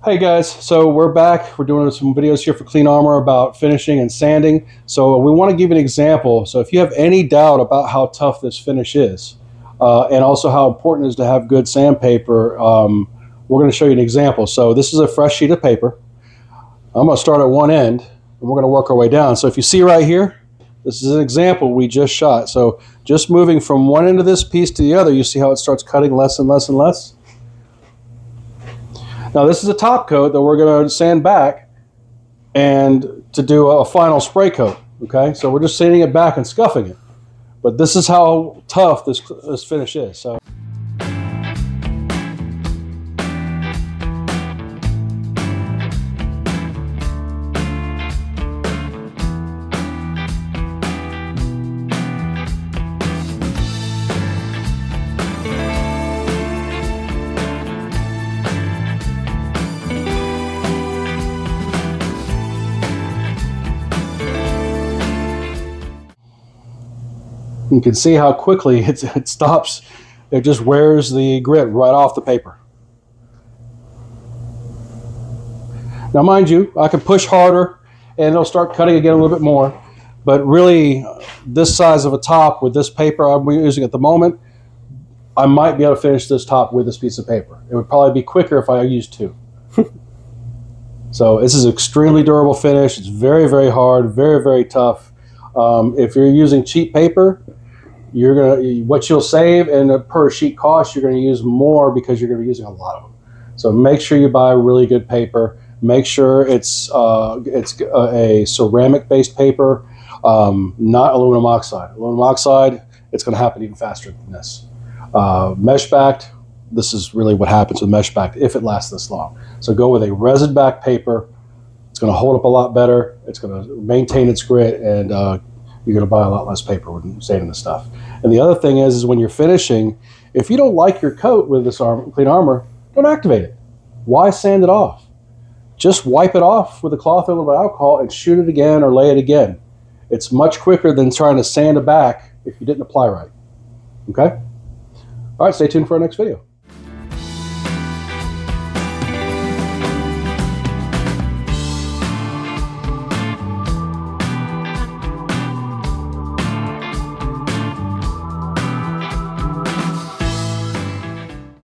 Hey guys, so we're back. We're doing some videos here for Clean Armor about finishing and sanding. So we want to give you an example. So if you have any doubt about how tough this finish is, and also how important it is to have good sandpaper, we're going to show you an example. So this is a fresh sheet of paper. I'm going to start at one end, and we're going to work our way down. So if you see right here, this is an example we just shot. So just moving from one end of this piece to the other, you see how it starts cutting less and less and less? Now this is a top coat that we're going to sand back and to do a final spray coat, okay? So we're just sanding it back and scuffing it. But this is how tough this finish is. So. You can see how quickly it stops. It just wears the grit right off the paper. Now mind you, I can push harder and it'll start cutting again a little bit more. But really, this size of a top with this paper I'm using at the moment, I might be able to finish this top with this piece of paper. It would probably be quicker if I used two. So this is extremely durable finish. It's very, very hard, very, very tough. If you're using cheap paper, what you'll save and per sheet cost, you're going to use more because you're going to be using a lot of them. So make sure you buy really good paper. Make sure it's a ceramic-based paper, not aluminum oxide. Aluminum oxide, it's going to happen even faster than this. Mesh-backed, this is really what happens with mesh-backed if it lasts this long. So go with a resin-backed paper. It's going to hold up a lot better. It's going to maintain its grit, and you're going to buy a lot less paper when sanding this stuff. And the other thing is when you're finishing, if you don't like your coat with this Clean Armor, don't activate it. Why sand it off? Just wipe it off with a cloth or a little bit of alcohol and shoot it again or lay it again. It's much quicker than trying to sand it back if you didn't apply right. Okay? All right, stay tuned for our next video.